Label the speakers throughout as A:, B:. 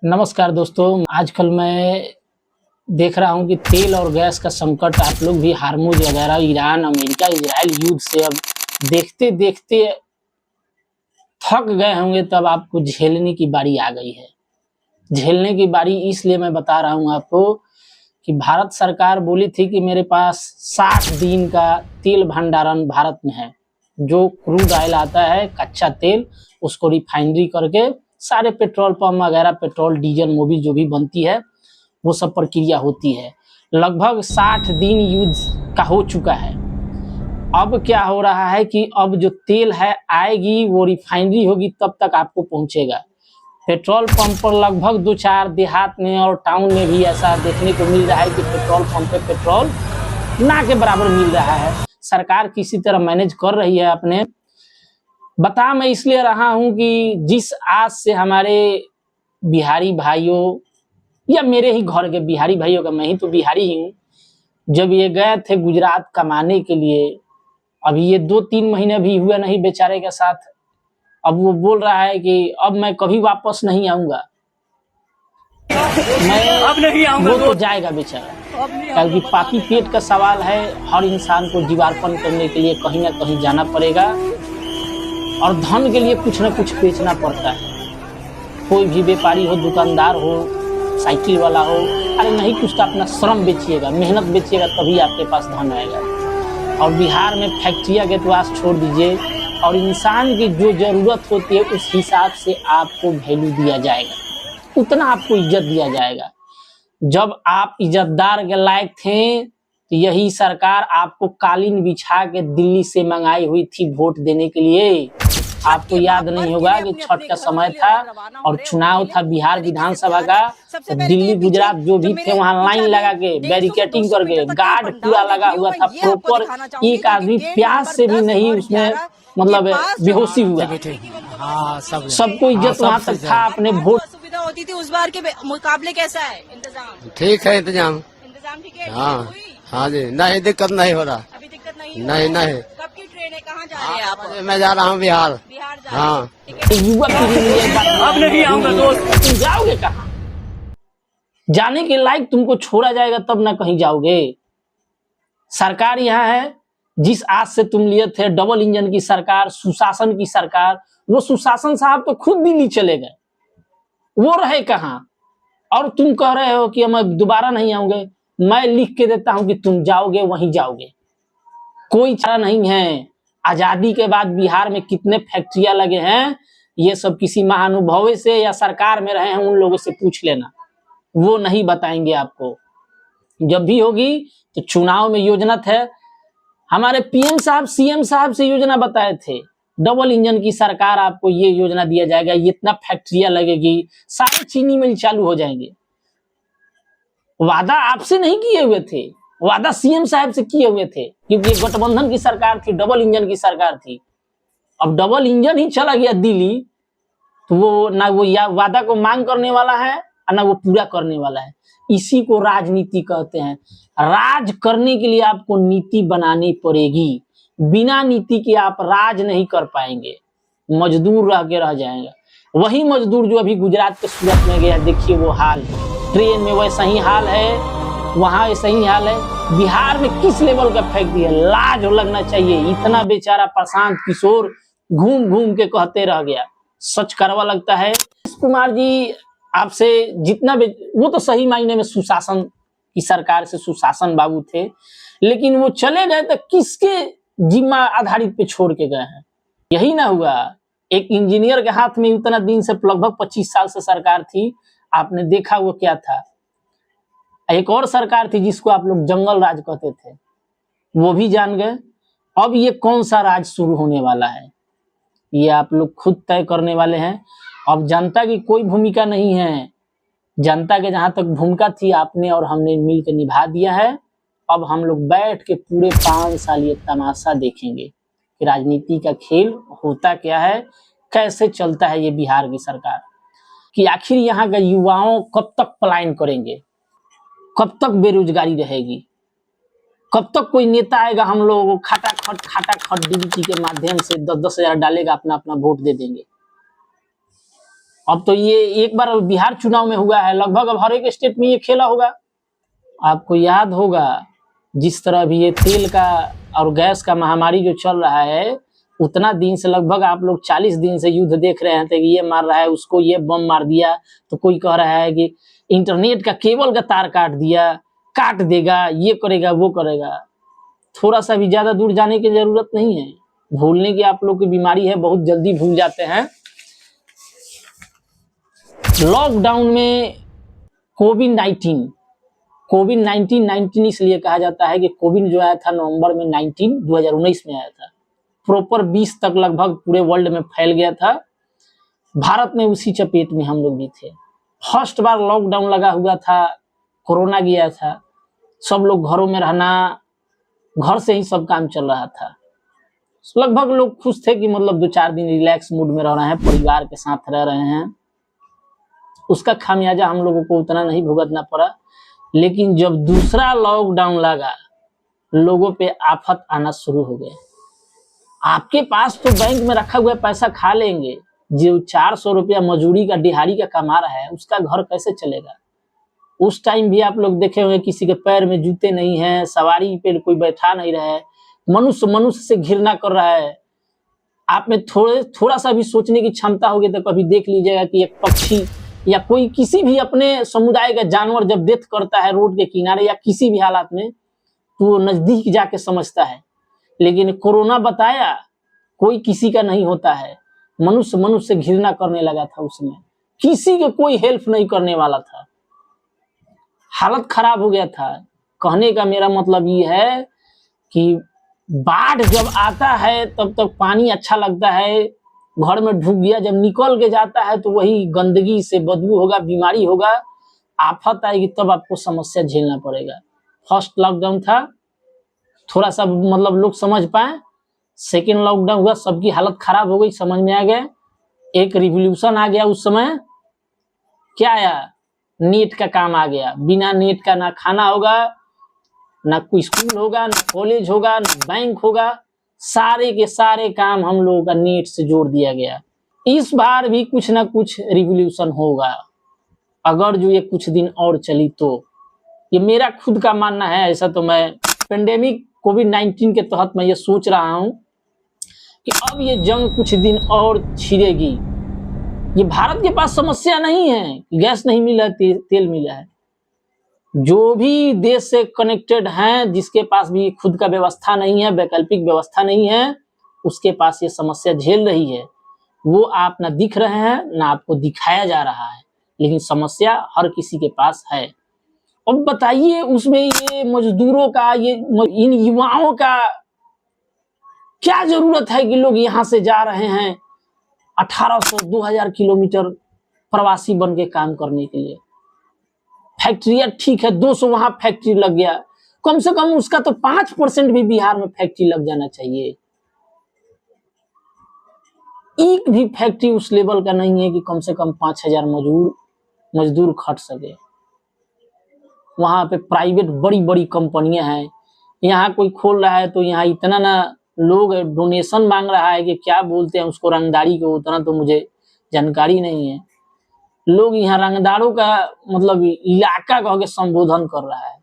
A: नमस्कार दोस्तों। आजकल मैं देख रहा हूँ कि तेल और गैस का संकट आप लोग भी हार्मोज वगैरह ईरान अमेरिका इजराइल युद्ध से अब देखते देखते थक गए होंगे, तब आपको झेलने की बारी आ गई है। झेलने की बारी इसलिए मैं बता रहा हूँ आपको कि भारत सरकार बोली थी कि मेरे पास 60 दिन का तेल भंडारण भारत में है। जो क्रूड ऑयल आता है कच्चा तेल, उसको रिफाइनरी करके सारे पेट्रोल पंप वगैरह पेट्रोल डीजल मोबिल जो भी बनती है वो सब प्रक्रिया होती है। लगभग 60 दिन युद्ध का हो चुका है। अब क्या हो रहा है कि अब जो तेल है आएगी वो रिफाइनरी होगी तब तक आपको पहुंचेगा। पेट्रोल पंप पर लगभग 2-4 देहात में और टाउन में भी ऐसा देखने को मिल रहा है कि पेट्रोल पंप पे पेट्रोल ना के बराबर मिल रहा है। सरकार किसी तरह मैनेज कर रही है अपने। बता मैं इसलिए रहा हूं कि जिस आज से हमारे बिहारी भाइयों या मेरे ही घर के बिहारी भाइयों का, मैं ही तो बिहारी ही हूँ, जब ये गए थे गुजरात कमाने के लिए, अभी ये 2-3 महीने भी हुए नहीं बेचारे के साथ, अब वो बोल रहा है कि अब मैं कभी वापस नहीं आऊंगा। मैं अब नहीं आऊंगा, वो तो जाएगा बेचारा, क्योंकि पापी पेट का सवाल है। हर इंसान को जीवार्पण करने के लिए कहीं ना कहीं जाना पड़ेगा और धन के लिए कुछ ना कुछ बेचना पड़ता है। कोई भी व्यापारी हो, दुकानदार हो, साइकिल वाला हो, अरे नहीं कुछ तो अपना श्रम बेचिएगा, मेहनत बेचिएगा, तभी आपके पास धन आएगा। और बिहार में फैक्ट्रियां के तो आस छोड़ दीजिए, और इंसान की जो जरूरत होती है उस हिसाब से आपको वैल्यू दिया जाएगा, उतना आपको इज्जत दिया जाएगा। जब आप इज्जतदार के लायक थे तो यही सरकार आपको कालीन बिछा के दिल्ली से मंगाई हुई थी वोट देने के लिए। आपको याद नहीं होगा कि छठ का समय था और चुनाव था बिहार विधानसभा का, तो दिल्ली गुजरात जो भी थे वहां लाइन लगा के बैरिकेटिंग करके गार्ड पूरा लगा हुआ था प्रॉपर। एक आदमी प्यास से भी नहीं उसमें मतलब बेहोशी हुआ। सबको इज्जत वहां तक था अपने वोट।
B: सुविधा होती थी उस बार के मुकाबले। कैसा है इंतजाम?
C: ठीक है इंतजाम
B: ठीक है?
C: हाँ हाँ जी, नहीं दिक्कत नहीं हो रहा।
B: अभी दिक्कत नहीं
C: नहीं
B: कब की ट्रेन है? कहाँ जा रहे हैं आप?
C: मैं जा रहा हूँ बिहार।
B: बिहार जा
C: हाँ
B: रहे हैं।
A: युवा पीढ़ी में एक बात अब नहीं आऊंगा दोस्त। तुम जाओगे कहाँ? जाने के लायक तुमको छोड़ा जाएगा तब ना कहीं जाओगे। सरकार यहाँ है जिस आज से तुम लिए थे डबल इंजन की सरकार, सुशासन की सरकार, वो सुशासन साहब तो खुद दिल्ली चले गए, वो रहे कहाँ? और तुम कह रहे हो कि हम दोबारा नहीं आऊंगे। मैं लिख के देता हूं कि तुम जाओगे वहीं जाओगे, कोई चारा नहीं है। आजादी के बाद बिहार में कितने फैक्ट्रियां लगे हैं, ये सब किसी महानुभव से या सरकार में रहे हैं उन लोगों से पूछ लेना, वो नहीं बताएंगे आपको। जब भी होगी तो चुनाव में योजना थे, हमारे पीएम साहब सीएम साहब से योजना बताए थे, डबल इंजन की सरकार, आपको ये योजना दिया जाएगा, इतना फैक्ट्रियां लगेगी, सारे चीनी मिल चालू हो जाएंगे। वादा आपसे नहीं किए हुए थे, वादा सीएम साहब से किए हुए थे, क्योंकि ये गठबंधन की सरकार थी, डबल इंजन की सरकार थी। अब डबल इंजन ही चला गया दिल्ली, तो वो ना वो या वादा को मांग करने वाला है और ना वो पूरा करने वाला है। इसी को राजनीति कहते हैं। राज करने के लिए आपको नीति बनानी पड़ेगी, बिना नीति के आप राज नहीं कर पाएंगे, मजदूर रह के रह जाएगा। वही मजदूर जो अभी गुजरात के सूरत में गया, देखिए वो हाल, ट्रेन में वैसा ही हाल है, वहां ऐसा ही हाल है। बिहार में किस लेवल का फैक्ट्री है, लाज लगना चाहिए। इतना बेचारा प्रशांत किशोर घूम घूम के कहते रह गया, सच करवा लगता है। कुमार जी आपसे जितना वो तो सही मायने में सुशासन की सरकार से सुशासन बाबू थे, लेकिन वो चले गए तो किसके जिम्मा आधारित पे छोड़ के गए हैं? यही ना हुआ, एक इंजीनियर के हाथ में उतना दिन से लगभग 25 साल से सरकार थी, आपने देखा वो क्या था। एक और सरकार थी जिसको आप लोग जंगल राज कहते थे, वो भी जान गए। अब ये कौन सा राज शुरू होने वाला है, ये आप लोग खुद तय करने वाले हैं। अब जनता की कोई भूमिका नहीं है, जनता के जहां तक भूमिका थी आपने और हमने मिलकर निभा दिया है। अब हम लोग बैठ के पूरे 5 साल ये तमाशा देखेंगे कि राजनीति का खेल होता क्या है, कैसे चलता है ये बिहार की सरकार, कि आखिर यहाँ के युवाओं कब तक पलायन करेंगे, कब तक बेरोजगारी रहेगी, कब तक कोई नेता आएगा हम लोग खटाखट डीबीटी के माध्यम से 10-10 हजार डालेगा, अपना अपना वोट दे देंगे। अब तो ये एक बार बिहार चुनाव में हुआ है, लगभग अब हर एक स्टेट में ये खेला होगा। आपको याद होगा जिस तरह भी ये तेल का और गैस का महामारी जो चल रहा है, उतना दिन से लगभग आप लोग 40 दिन से युद्ध देख रहे हैं कि ये मार रहा है उसको, ये बम मार दिया, तो कोई कह रहा है कि इंटरनेट का केबल का तार काट दिया, काट देगा, ये करेगा वो करेगा। थोड़ा सा भी ज्यादा दूर जाने की जरूरत नहीं है। भूलने की आप लोग की बीमारी है, बहुत जल्दी भूल जाते हैं। लॉकडाउन में कोविड 19 इसलिए कहा जाता है कि कोविड जो आया था नवंबर में 2019 में आया था, प्रॉपर 20 तक लगभग पूरे वर्ल्ड में फैल गया था। भारत में उसी चपेट में हम लोग भी थे। फर्स्ट बार लॉकडाउन लगा हुआ था, कोरोना गया था, सब लोग घरों में रहना, घर से ही सब काम चल रहा था। लगभग लोग खुश थे कि मतलब 2-4 दिन रिलैक्स मूड में रह रहे हैं, परिवार के साथ रह रहे हैं। उसका खामियाजा हम लोगों को उतना नहीं भुगतना पड़ा। लेकिन जब दूसरा लॉकडाउन लगा, लोगों पे आफत आना शुरू हो गया। आपके पास तो बैंक में रखा हुआ पैसा खा लेंगे, जो 400 रुपया मजदूरी का दिहाड़ी का कमा रहा है उसका घर कैसे चलेगा। उस टाइम भी आप लोग देखे होंगे किसी के पैर में जूते नहीं है, सवारी पे कोई बैठा नहीं रहा है, मनुष्य मनुष्य से घृणा कर रहा है। आप में थोड़ा सा भी सोचने की क्षमता होगी तो कभी देख लीजिएगा कि एक पक्षी या कोई किसी भी अपने समुदाय का जानवर जब डेथ करता है रोड के किनारे या किसी भी हालात में, तो वो नजदीक जाके समझता है। लेकिन कोरोना बताया कोई किसी का नहीं होता है, मनुष्य मनुष्य से घृणा करने लगा था। उसमें किसी के कोई हेल्प नहीं करने वाला था, हालत खराब हो गया था। कहने का मेरा मतलब ये है कि बाढ़ जब आता है तब तक पानी अच्छा लगता है, घर में ढुक गया, जब निकल के जाता है तो वही गंदगी से बदबू होगा, बीमारी होगा, आफत आएगी, तब आपको समस्या झेलना पड़ेगा। फर्स्ट लॉकडाउन था, थोड़ा सा मतलब लोग समझ पाए। सेकेंड लॉकडाउन हुआ, सबकी हालत खराब हो गई, समझ में आ गया। एक रिवॉल्यूशन आ गया उस समय, क्या आया, नेट का काम आ गया। बिना नेट का ना खाना होगा, ना कोई स्कूल होगा, ना कॉलेज होगा, ना बैंक होगा, सारे के सारे काम हम लोगों का नेट से जोड़ दिया गया। इस बार भी कुछ ना कुछ रिवॉल्यूशन होगा, अगर जो ये कुछ दिन और चली तो। ये मेरा खुद का मानना है, ऐसा तो मैं पेंडेमिक कोविड-19 के तहत मैं ये सोच रहा हूं कि अब ये जंग कुछ दिन और छिड़ेगी। ये भारत के पास समस्या नहीं है, गैस नहीं मिला, तेल मिला है। जो भी देश से कनेक्टेड हैं, जिसके पास भी खुद का व्यवस्था नहीं है, वैकल्पिक व्यवस्था नहीं है, उसके पास ये समस्या झेल रही है। वो आप ना दिख रहे हैं, ना आपको दिखाया जा रहा है, लेकिन समस्या हर किसी के पास है। अब बताइए उसमें ये मजदूरों का, ये इन युवाओं का क्या जरूरत है कि लोग यहाँ से जा रहे हैं 1800-2000 किलोमीटर प्रवासी बन के काम करने के लिए। फैक्ट्रियां ठीक है, 200 वहां फैक्ट्री लग गया, कम से कम उसका तो 5% भी बिहार में फैक्ट्री लग जाना चाहिए। एक भी फैक्ट्री उस लेवल का नहीं है कि कम से कम 5000 मजदूर खट सके। वहां पे प्राइवेट बड़ी बड़ी कंपनियां हैं, यहाँ कोई खोल रहा है तो यहाँ इतना ना लोग डोनेशन मांग रहा है कि क्या बोलते हैं उसको, रंगदारी को, उतना तो मुझे जानकारी नहीं है। लोग यहाँ रंगदारों का मतलब इलाका कह के संबोधन कर रहा है,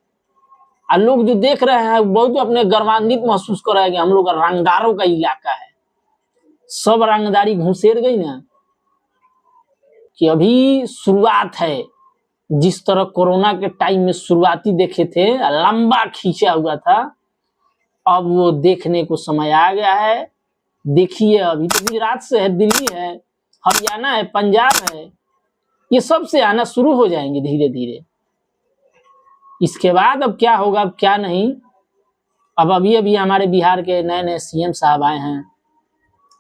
A: और लोग जो देख रहे हैं बहुत अपने गर्वान्वित महसूस कर रहे हैं कि हम लोग का रंगदारों का इलाका है। सब रंगदारी घुसेर गई ना, कि अभी शुरुआत है। जिस तरह कोरोना के टाइम में शुरुआती देखे थे, लंबा खींचा हुआ था, अब वो देखने को समय आ गया है। देखिए अभी तो गुजरात से है, दिल्ली है, हरियाणा है, पंजाब है, ये सब से आना शुरू हो जाएंगे धीरे धीरे। इसके बाद अब क्या होगा, अब क्या नहीं। अब अभी हमारे बिहार के नए नए सीएम साहब आए हैं,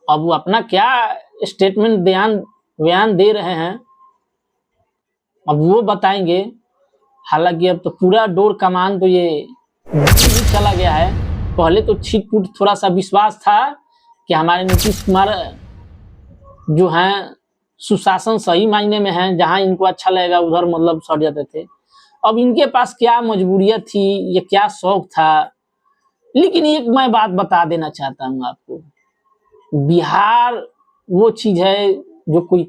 A: अब वो अपना क्या स्टेटमेंट बयान दे रहे हैं, अब वो बताएंगे। हालांकि अब तो पूरा डोर कमान तो ये ही चला गया है। पहले तो छिटपुट थोड़ा सा विश्वास था कि हमारे नीतीश कुमार जो हैं सुशासन सही मायने में हैं, जहां इनको अच्छा लगेगा उधर मतलब सट जाते थे। अब इनके पास क्या मजबूरियत थी, ये क्या शौक था। लेकिन एक मैं बात बता देना चाहता हूं आपको, बिहार वो चीज है जो कोई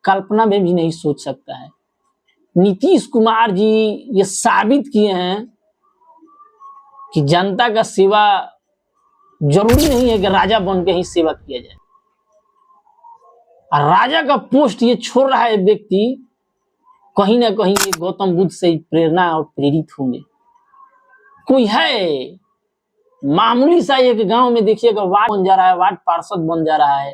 A: कल्पना में भी नहीं सोच सकता है। नीतीश कुमार जी ये साबित किए हैं कि जनता का सेवा जरूरी नहीं है कि राजा बन के ही सेवा किया जाए। और राजा का पोस्ट ये छोड़ रहा है व्यक्ति, कहीं ना कहीं ये गौतम बुद्ध से ही प्रेरणा और प्रेरित होंगे। कोई है मामूली सा एक गांव में देखिएगा वार्ड बन जा रहा है, वार्ड पार्षद बन जा रहा है,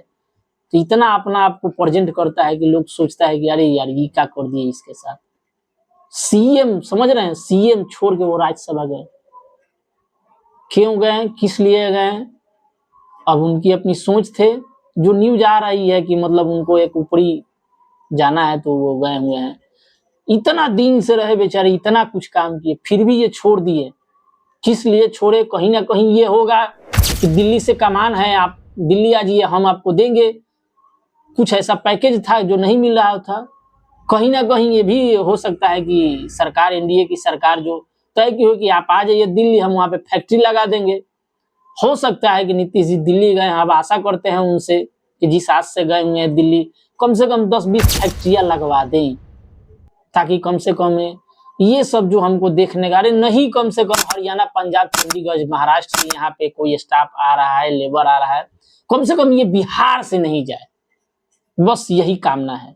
A: तो इतना अपना आप को प्रेजेंट करता है कि लोग सोचता है कि अरे यार ये क्या कर दिए इसके साथ। सीएम समझ रहे हैं, सीएम छोड़ के वो राज्यसभा गए। क्यों गए, किस लिए गए? अब उनकी अपनी सोच थे। जो न्यूज आ रही है कि मतलब उनको एक ऊपरी जाना है तो वो गए हुए हैं। इतना दिन से रहे बेचारे, इतना कुछ काम किए, फिर भी ये छोड़ दिए। किस लिए छोड़े? कहीं ना कहीं ये होगा कि दिल्ली से कमान है, आप दिल्ली आ जाइए, हम आपको देंगे। कुछ ऐसा पैकेज था जो नहीं मिल रहा था। कहीं ना कहीं ये भी हो सकता है कि सरकार, एनडीए की सरकार जो तय की हो कि आप आ जाइए दिल्ली, हम वहां पे फैक्ट्री लगा देंगे। हो सकता है कि नीतीश जी दिल्ली गए। अब आशा करते हैं उनसे कि जिस आज से गए हुए हैं दिल्ली, कम से कम 10-20 फैक्ट्रियां लगवा दें, ताकि कम से कम ये सब जो हमको देखने का, अरे नहीं, कम से कम हरियाणा, पंजाब, चंडीगढ़, महाराष्ट्र से यहाँ पे कोई स्टाफ आ रहा है, लेबर आ रहा है, कम से कम ये बिहार से नहीं जाए। बस यही कामना है।